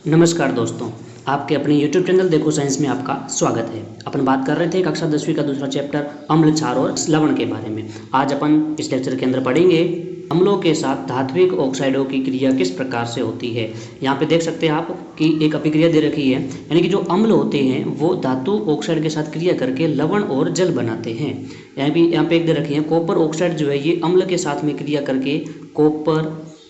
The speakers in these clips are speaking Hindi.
नमस्कार दोस्तों, आपके अपने YouTube चैनल देखो साइंस में आपका स्वागत है। अपन बात कर रहे थे कक्षा 10वीं का दूसरा चैप्टर अम्ल, क्षार और लवण के बारे में। आज अपन इस लेक्चर के अंदर पढ़ेंगे अम्लों के साथ धात्विक ऑक्साइडों की क्रिया किस प्रकार से होती है। यहाँ पे देख सकते हैं आप कि एक अभिक्रिया दे रखी है, यानी कि जो अम्ल होते हैं वो धातु ऑक्साइड के साथ क्रिया करके लवण और जल बनाते हैं। यहाँ पे एक दे रखी है कॉपर ऑक्साइड जो है ये अम्ल के साथ में क्रिया करके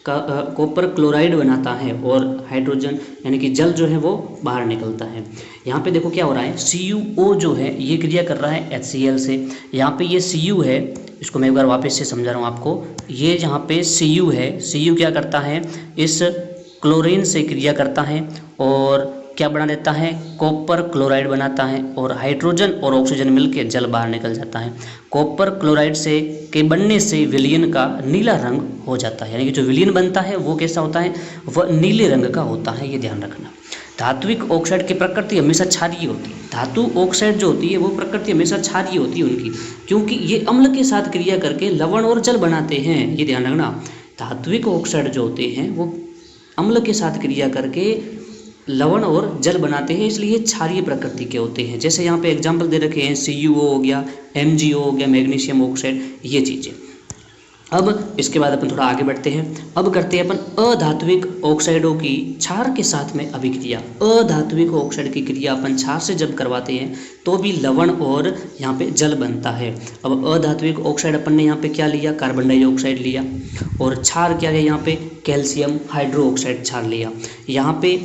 कॉपर क्लोराइड बनाता है और हाइड्रोजन यानी कि जल जो है वो बाहर निकलता है। यहाँ पे देखो क्या हो रहा है, CuO जो है ये क्रिया कर रहा है HCl से। यहाँ पे ये Cu है, इसको मैं एक बार वापस से समझा रहा हूँ आपको। ये जहाँ पे Cu है, Cu क्या करता है, इस क्लोरीन से क्रिया करता है और क्या बना देता है, कॉपर क्लोराइड बनाता है और हाइड्रोजन और ऑक्सीजन मिलकर जल बाहर निकल जाता है। कॉपर क्लोराइड से के बनने से विलयन का नीला रंग हो जाता है, यानी कि जो विलयन बनता है वो कैसा होता है, वह नीले रंग का होता है, ये ध्यान रखना। धात्विक ऑक्साइड की प्रकृति हमेशा क्षारीय होती है। धातु ऑक्साइड जो होती है वो प्रकृति हमेशा क्षारीय होती है उनकी, क्योंकि ये अम्ल के साथ क्रिया करके लवण और जल बनाते हैं, ये ध्यान रखना। धात्विक ऑक्साइड जो होते हैं वो अम्ल के साथ क्रिया करके लवण और जल बनाते हैं, इसलिए क्षारीय प्रकृति के होते हैं। जैसे यहाँ पे एग्जाम्पल दे रखे हैं, CuO हो गया, MgO हो गया, मैग्नीशियम ऑक्साइड, ये चीज़ें। अब इसके बाद अपन थोड़ा आगे बढ़ते हैं। अब करते हैं अपन अधात्विक ऑक्साइडों की क्षार के साथ में अभिक्रिया। अधात्विक ऑक्साइड की क्रिया अपन क्षार से जब करवाते हैं तो भी लवण और यहाँ पे जल बनता है। अब अधात्विक ऑक्साइड अपन ने यहाँ पे क्या लिया, कार्बन डाइऑक्साइड लिया, और क्षार क्या है, यहाँ पे कैल्शियम हाइड्रोक्साइड क्षार लिया। यहाँ पे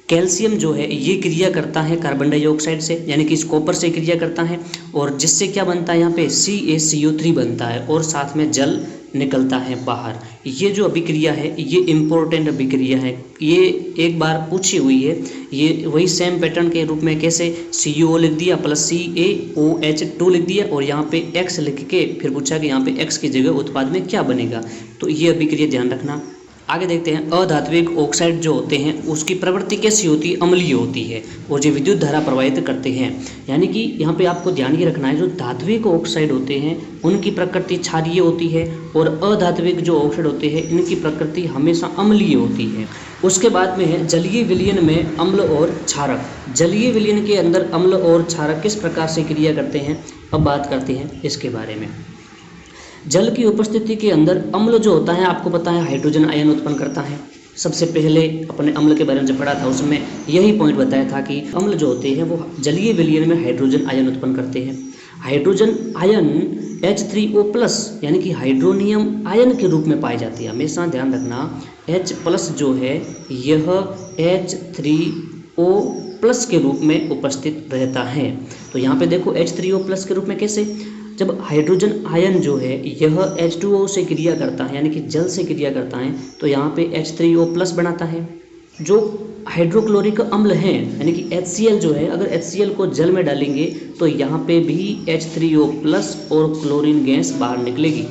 कैल्शियम जो है ये क्रिया करता है कार्बन डाइऑक्साइड से, यानी कि इस कॉपर से क्रिया करता है, और जिससे क्या बनता है, यहाँ पे CaCO3 बनता है और साथ में जल निकलता है बाहर। ये जो अभिक्रिया है ये इम्पोर्टेंट अभिक्रिया है, ये एक बार पूछी हुई है। ये वही सेम पैटर्न के रूप में कैसे CuO लिख दिया प्लस CaOH2 लिख दिया और यहाँ पे X लिख के फिर पूछा कि यहाँ पे X की जगह उत्पाद में क्या बनेगा, तो ये अभिक्रिया ध्यान रखना। आगे देखते हैं, अधात्विक ऑक्साइड जो होते हैं उसकी प्रवृत्ति कैसी होती है, अम्लीय होती है, और जो विद्युत धारा प्रवाहित करते हैं। यानी कि यहाँ पे आपको ध्यान ये रखना है, जो धात्विक ऑक्साइड होते हैं उनकी प्रकृति क्षारीय होती है और अधात्विक जो ऑक्साइड होते हैं इनकी प्रकृति हमेशा अम्लीय होती है। उसके बाद में है जलीय विलयन में अम्ल और क्षारक। जलीय विलयन के अंदर अम्ल और क्षारक किस प्रकार से क्रिया करते हैं, अब बात करते हैं इसके बारे में। जल की उपस्थिति के अंदर अम्ल जो होता है आपको पता है हाइड्रोजन आयन उत्पन्न करता है। सबसे पहले अपने अम्ल के बारे में जब पढ़ा था उसमें यही पॉइंट बताया था कि अम्ल जो होते हैं वो जलीय विलयन में हाइड्रोजन आयन उत्पन्न करते हैं। हाइड्रोजन आयन H3O+ यानी कि हाइड्रोनियम आयन के रूप में पाई जाती है। हमेशा ध्यान रखना, H+ जो है यह H3O+ के रूप में उपस्थित रहता है। तो यहाँ पे देखो H3O+ के रूप में कैसे, जब हाइड्रोजन आयन जो है यह H2O से क्रिया करता है, यानी कि जल से क्रिया करता है, तो यहाँ पे H3O+ बनाता है। जो हाइड्रोक्लोरिक अम्ल हैं यानी कि HCl जो है, अगर HCl को जल में डालेंगे तो यहाँ पे भी H3O+ और क्लोरीन गैस बाहर निकलेगी,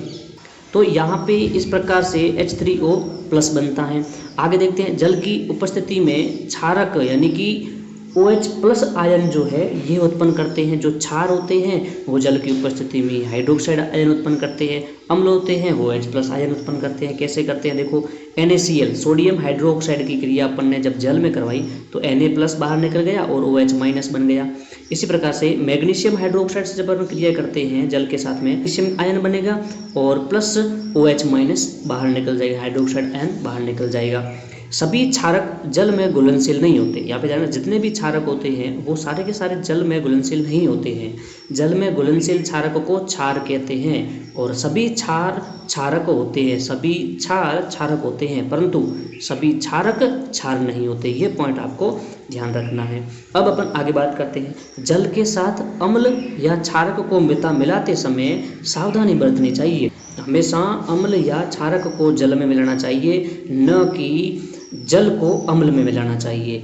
तो यहाँ पे इस प्रकार से H3O+ बनता है। आगे देखते हैं, जल की उपस्थिति में क्षारक यानी कि OH+ आयन जो है ये उत्पन्न करते हैं। जो क्षार होते हैं वो जल की उपस्थिति में हाइड्रोक्साइड आयन उत्पन्न करते हैं। अम्ल होते हैं वो H+ आयन उत्पन्न करते हैं। कैसे करते हैं देखो, NaCl सोडियम हाइड्रोक्साइड की क्रिया अपन ने जब जल में करवाई तो Na+ बाहर निकल गया और OH- बन गया। इसी प्रकार से मैग्नीशियम हाइड्रोक्साइड से जब अपन क्रिया करते हैं जल के साथ में, मैग्नीशियम आयन बनेगा और प्लस OH- बाहर निकल जाएगा, हाइड्रोक्साइड आयन बाहर निकल जाएगा। सभी क्षारक जल में घुलनशील नहीं होते। यहाँ पे जानना, जितने भी क्षारक होते हैं वो सारे के सारे जल में घुलनशील नहीं होते हैं। जल में घुलनशील क्षारकों को क्षार कहते हैं, और सभी क्षार क्षारक होते हैं, सभी क्षार क्षारक होते हैं, परंतु सभी क्षारक क्षार नहीं होते। ये पॉइंट आपको ध्यान रखना है। अब अपन आगे बात करते हैं, जल के साथ अम्ल या क्षारक को मिलाते समय सावधानी बरतनी चाहिए। हमेशा अम्ल या क्षारक को जल में मिलाना चाहिए, न कि जल को अम्ल में मिलाना चाहिए।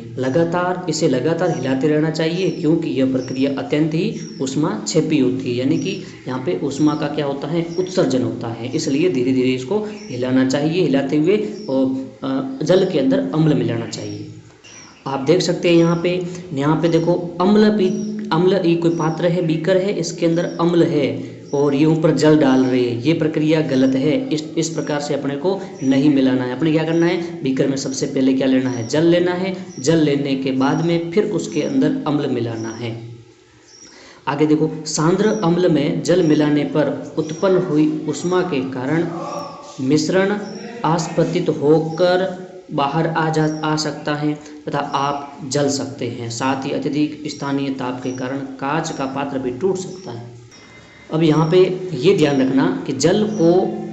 इसे लगातार हिलाते रहना चाहिए, क्योंकि यह प्रक्रिया अत्यंत ही ऊष्मा क्षेपी होती है, यानी कि यहाँ पे ऊष्मा का क्या होता है, उत्सर्जन होता है। इसलिए धीरे धीरे इसको हिलाना चाहिए, हिलाते हुए और जल के अंदर अम्ल मिलाना चाहिए। आप देख सकते हैं यहाँ पे देखो अम्ल कोई पात्र है, बीकर है, इसके अंदर अम्ल है और ये ऊपर जल डाल रहे हैं, ये प्रक्रिया गलत है। इस प्रकार से अपने को नहीं मिलाना है। अपने क्या करना है, बीकर में सबसे पहले क्या लेना है, जल लेना है। जल लेने के बाद में फिर उसके अंदर अम्ल मिलाना है। आगे देखो, सांद्र अम्ल में जल मिलाने पर उत्पन्न हुई ऊष्मा के कारण मिश्रण आस्फादित होकर बाहर आ सकता है तथा आप जल सकते हैं। साथ ही अत्यधिक स्थानीय ताप के कारण कांच का पात्र भी टूट सकता है। अब यहाँ पे ये ध्यान रखना कि जल को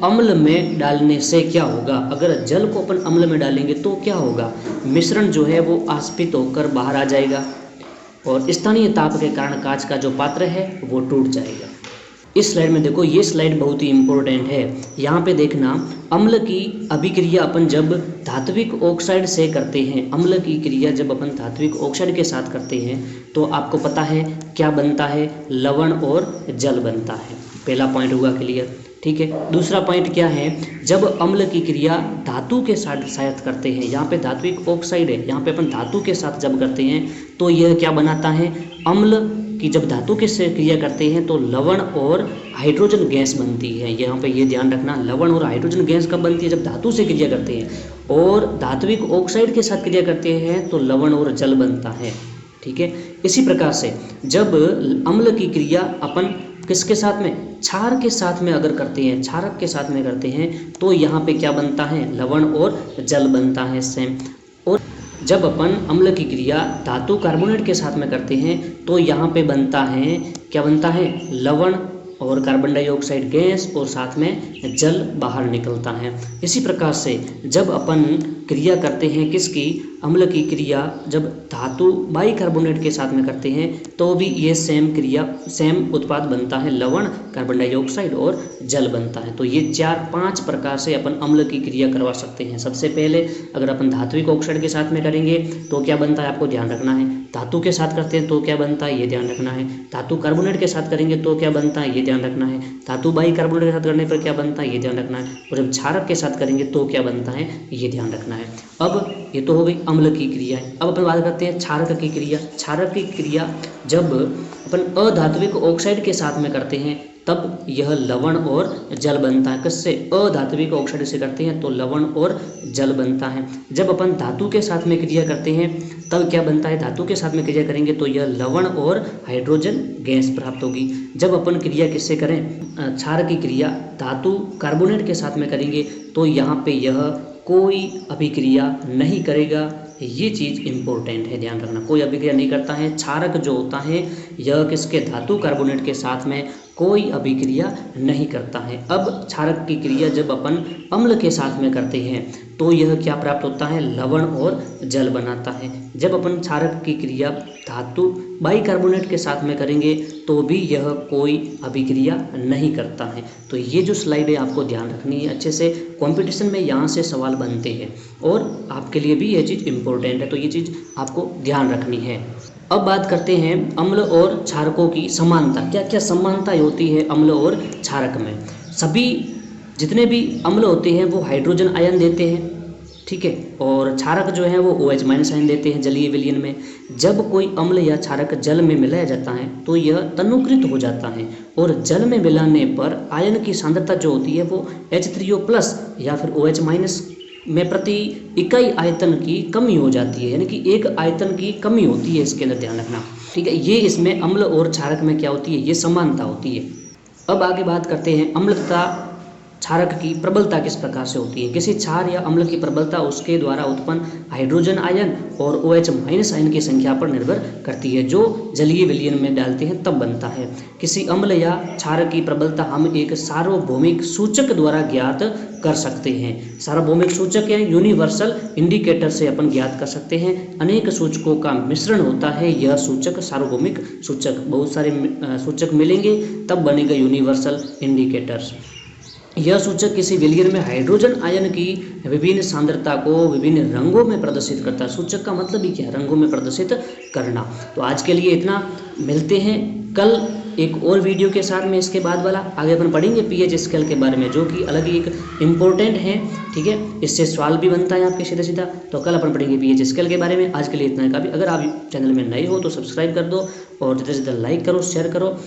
अम्ल में डालने से क्या होगा। अगर जल को अपन अम्ल में डालेंगे तो क्या होगा, मिश्रण जो है वो आस्फादित होकर बाहर आ जाएगा और स्थानीय ताप के कारण कांच का जो पात्र है वो टूट जाएगा। इस स्लाइड में देखो, ये स्लाइड बहुत ही इम्पोर्टेंट है। यहाँ पे देखना, अम्ल की अभिक्रिया अपन जब धात्विक ऑक्साइड से करते हैं, अम्ल की क्रिया जब अपन धात्विक ऑक्साइड के साथ करते हैं तो आपको पता है क्या बनता है, लवण और जल बनता है। पहला पॉइंट हुआ क्लियर, ठीक है। दूसरा पॉइंट क्या है, जब अम्ल की क्रिया धातु के साथ करते हैं, यहाँ पे धात्विक ऑक्साइड है, यहाँ पे अपन धातु के साथ जब करते हैं तो यह क्या बनाता है, अम्ल कि जब धातु के से क्रिया करते हैं तो लवण और हाइड्रोजन गैस बनती है। यहाँ पे ये ध्यान रखना, लवण और हाइड्रोजन गैस कब बनती है, जब धातु से क्रिया करते हैं। और धात्विक ऑक्साइड के साथ क्रिया करते हैं तो लवण और जल बनता है, ठीक है। इसी प्रकार से जब अम्ल की क्रिया अपन किसके साथ में, क्षार के साथ में अगर करते हैं, क्षारक के साथ में करते हैं तो यहाँ पे क्या बनता है, लवण और जल बनता है सेम। और जब अपन अम्ल की क्रिया धातु कार्बोनेट के साथ में करते हैं तो यहाँ पे बनता है, क्या बनता है, लवण और कार्बन डाइऑक्साइड गैस और साथ में जल बाहर निकलता है। इसी प्रकार से जब अपन क्रिया करते हैं किसकी, अम्ल की क्रिया जब धातु बाइकार्बोनेट के साथ में करते हैं तो भी ये सेम उत्पाद बनता है, लवण, कार्बन डाइऑक्साइड और जल बनता है। तो ये 4-5 प्रकार से अपन अम्ल की क्रिया करवा सकते हैं। सबसे पहले अगर अपन धात्विक ऑक्साइड के साथ में करेंगे तो क्या बनता है, आपको ध्यान रखना है। धातु के साथ करते हैं तो क्या बनता है, ये ध्यान रखना है। धातु कार्बोनेट के साथ करेंगे तो क्या बनता है, ये ध्यान रखना है। धातु बाइकार्बोनेट के साथ करने पर क्या बनता है, ये ध्यान रखना है। और जब क्षारक के साथ करेंगे तो क्या बनता है, ये ध्यान रखना है। अब ये तो हो गई अम्ल की क्रिया है। अब अपन बात करते हैं क्षारक की क्रिया। क्षारक की क्रिया जब अपन अधात्विक ऑक्साइड के साथ में करते हैं तब यह लवण और जल बनता है। किससे, अधात्विक ऑक्साइड से करते हैं तो लवण और जल बनता है। जब अपन धातु के साथ में क्रिया करते हैं तब क्या बनता है, धातु के साथ में क्रिया करेंगे तो यह लवण और हाइड्रोजन गैस प्राप्त होगी। जब अपन क्रिया किससे करें, क्षारक की क्रिया धातु कार्बोनेट के साथ में करेंगे तो यहाँ पे यह कोई अभिक्रिया नहीं करेगा। ये चीज़ इम्पोर्टेंट है, ध्यान रखना, कोई अभिक्रिया नहीं करता है। क्षारक जो होता है यह किसके, धातु कार्बोनेट के साथ में कोई अभिक्रिया नहीं करता है। अब क्षारक की क्रिया जब अपन अम्ल के साथ में करते हैं तो यह क्या प्राप्त होता है, लवण और जल बनाता है। जब अपन क्षारक की क्रिया धातु बाइकार्बोनेट के साथ में करेंगे तो भी यह कोई अभिक्रिया नहीं करता है। तो ये जो स्लाइड है आपको ध्यान रखनी है अच्छे से, कंपटीशन में यहाँ से सवाल बनते हैं और आपके लिए भी यह चीज़ इम्पोर्टेंट है, तो ये चीज़ आपको ध्यान रखनी है। अब बात करते हैं अम्ल और क्षारकों की समानता। क्या क्या समानताएं होती है अम्ल और क्षारक में। सभी जितने भी अम्ल होते हैं वो हाइड्रोजन आयन देते हैं, ठीक है, और क्षारक जो है वो OH- आयन देते हैं जलीय विलयन में। जब कोई अम्ल या क्षारक जल में मिलाया जाता है तो यह तनुकृत हो जाता है और जल में मिलाने पर आयन की सांद्रता जो होती है वो H3O+ या फिर OH- में प्रति इकाई आयतन की कमी हो जाती है, यानी कि एक आयतन की कमी होती है, इसके अंदर ध्यान रखना, ठीक है। ये इसमें अम्ल और क्षारक में क्या होती है, ये समानता होती है। अब आगे बात करते हैं अम्ल तथा क्षारक की प्रबलता किस प्रकार से होती है। किसी क्षार या अम्ल की प्रबलता उसके द्वारा उत्पन्न हाइड्रोजन आयन और OH- आयन की संख्या पर निर्भर करती है, जो जलीय विलयन में डालते हैं तब बनता है। किसी अम्ल या क्षारक की प्रबलता हम एक सार्वभौमिक सूचक द्वारा ज्ञात कर सकते हैं। सार्वभौमिक सूचक है यूनिवर्सल इंडिकेटर से अपन ज्ञात कर सकते हैं। अनेक सूचकों का मिश्रण होता है यह सूचक, सार्वभौमिक सूचक। बहुत सारे सूचक मिलेंगे तब बनेगा यूनिवर्सल इंडिकेटर्स। यह सूचक किसी विलयन में हाइड्रोजन आयन की विभिन्न सांद्रता को विभिन्न रंगों में प्रदर्शित करता है। सूचक का मतलब ही क्या है, रंगों में प्रदर्शित करना। तो आज के लिए इतना, मिलते हैं कल एक और वीडियो के साथ में इसके बाद वाला आगे अपन पढ़ेंगे पीएच स्केल के बारे में, जो कि अलग ही एक इम्पोर्टेंट है, ठीक है। इससे सवाल भी बनता है आपके सीधा सीधा। तो कल अपन पढ़ेंगे पीएच स्केल के बारे में। आज के लिए इतना काफ़ी। अगर आप चैनल में नए हो तो सब्सक्राइब कर दो और ज़्यादा से ज़्यादा लाइक करो, शेयर करो।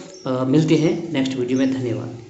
मिलते हैं नेक्स्ट वीडियो में। धन्यवाद।